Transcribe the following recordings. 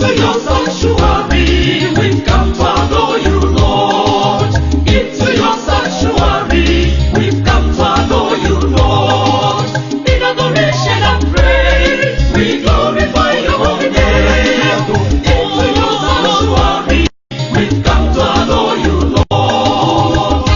Into your sanctuary, we've come to adore you, Lord. Into your sanctuary, we've come to adore you, Lord. In adoration and praise, we glorify your holy name. Into your sanctuary, we've come to adore you, Lord.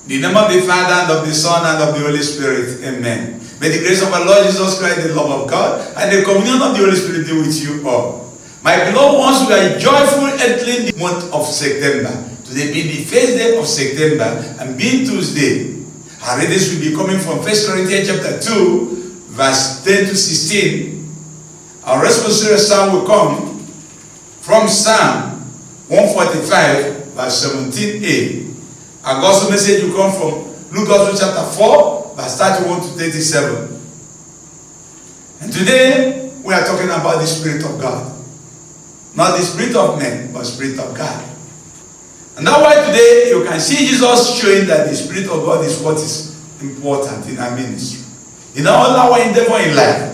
In the name of the Father, and of the Son, and of the Holy Spirit. Amen. May the grace of our Lord Jesus Christ, the love of God, and the communion of the Holy Spirit be with you all. My beloved ones, we are joyful entering the month of September. Today being the first day of September and being Tuesday. Our readings will be coming from 1 Corinthians chapter 2, verse 10 to 16. Our responsorial psalm will come from Psalm 145, verse 17a. Our gospel message will come from Luke Gospel chapter 4, verse 31 to 37. And today, we are talking about the Spirit of God. Not the Spirit of men, but Spirit of God. And that's why today, you can see Jesus showing that the Spirit of God is what is important in our ministry. In all our endeavor in life,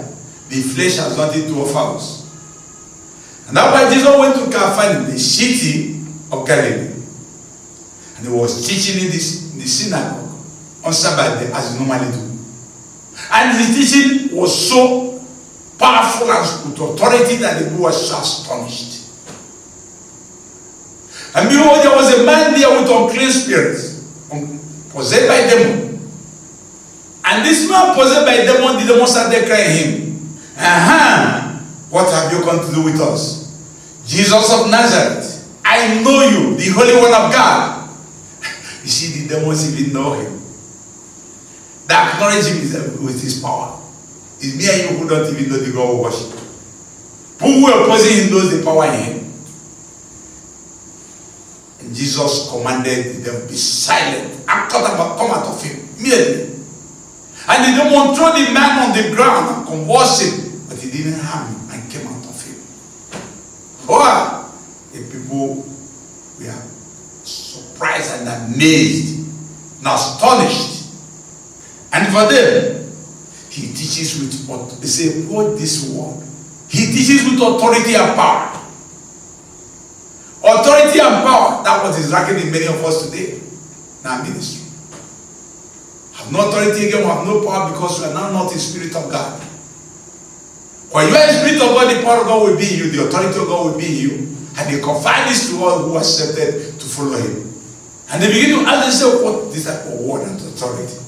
the flesh has nothing to offer us. And that's why Jesus went to Capernaum, the city of Galilee. And he was teaching in the synagogue on Sabbath day as he normally do. And his teaching was so powerful and with authority that the people were so astonished. And behold, there was a man there with unclean spirits, possessed by demon. And this man possessed by demon, the demon started crying him, what have you come to do with us? Jesus of Nazareth, I know you, the Holy One of God. You see, the demons even know him. They acknowledge him with his power. It's me and you who don't even know the God we worship. Who were opposing him knows the power in him. And Jesus commanded them, be silent. And come out of him immediately. And the demon threw the man on the ground and convulsed him. But he didn't harm him and came out of him. Oh, the people were surprised and amazed and astonished. And for them, he teaches with, they say, what this word? He teaches with authority and power. Authority and power, that's what is lacking in many of us today in our ministry. Have no authority again, we have no power because we are now not the Spirit of God. When you are the Spirit of God, the power of God will be in you, the authority of God will be in you. And they confide this to all who accepted to follow him. And they begin to ask themselves, what this type of word and authority?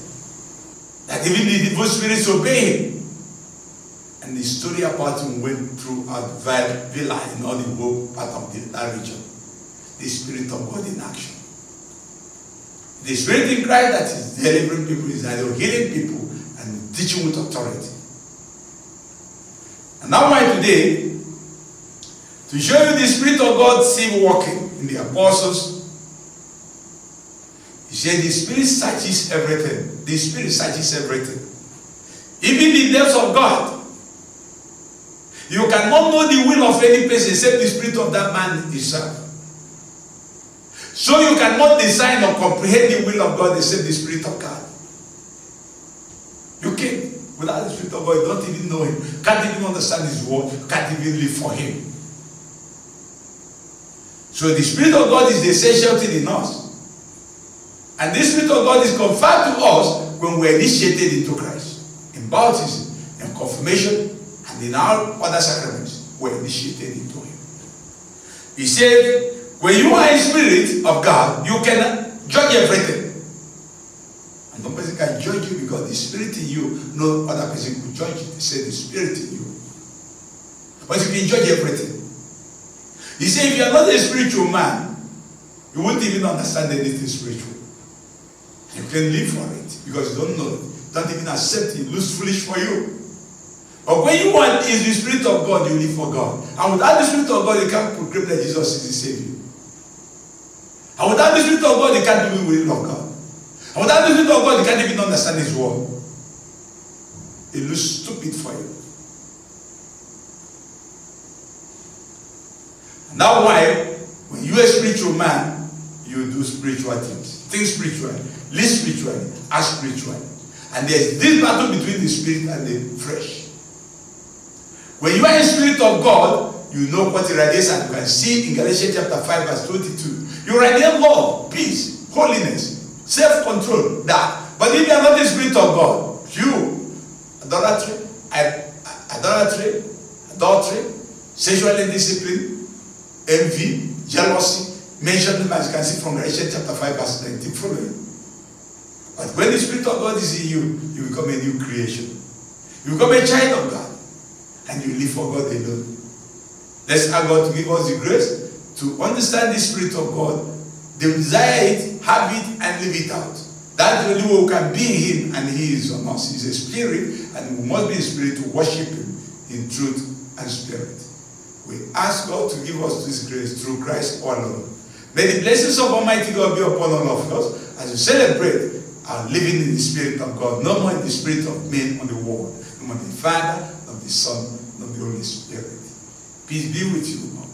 That even the evil spirits obey him. And the story about him went throughout Villa in all the whole part of that region. The Spirit of God in action. The Spirit in Christ that is delivering people, is either healing people and teaching with authority. And now why today, to show you the Spirit of God still working in the apostles, he said the Spirit searches everything. The Spirit searches everything. Even the depths of God. You cannot know the will of any person except the Spirit of that man himself. So you cannot design or comprehend the will of God except the Spirit of God. You can't. Without the Spirit of God, you don't even know him. Can't even understand his word. Can't even live for him. So the Spirit of God is the essential thing in us. And this Spirit of God is conferred to us when we are initiated into Christ. In baptism, in confirmation, and in all other sacraments, we are initiated into him. He said, when you are a Spirit of God, you can judge everything. And no person can judge you because the Spirit in you, no other person could judge you. They say the Spirit in you. But you can judge everything. He said, if you are not a spiritual man, you won't even understand anything spiritual. You can live for it because you don't know it. Don't even accept it. It looks foolish for you. But when you want is the Spirit of God, you live for God. And without the Spirit of God, you can't proclaim that Jesus is the Savior. And without the Spirit of God, you can't do the will of God. And without the Spirit of God, you can't even understand his word. It looks stupid for you. And that's why, when you are a spiritual man, you do spiritual things. Think spiritually, live spiritually, act spiritually. And there's this battle between the spirit and the flesh. When you are in the Spirit of God, you know what it radiates, and you can see in Galatians chapter 5 verse 22. You radiate love, peace, holiness, self-control, that. But if you are not in the Spirit of God, you, adultery, sexual indiscipline, envy, jealousy, mention them as you can see from Galatians chapter 5 verse 19 following. But when the Spirit of God is in you, you become a new creation. You become a child of God, and you live for God alone. Let's ask God to give us the grace to understand the Spirit of God, desire it, have it, and live it out. That's the only way we can be in Him, and He is on us. He's a spirit, and we must be a spirit to worship Him in truth and spirit. We ask God to give us this grace through Christ our Lord. May the blessings of Almighty God be upon all of us as we celebrate our living in the Spirit of God, no more in the spirit of men on the world, no more in the Father, of the Son, of the Holy Spirit. Peace be with you all.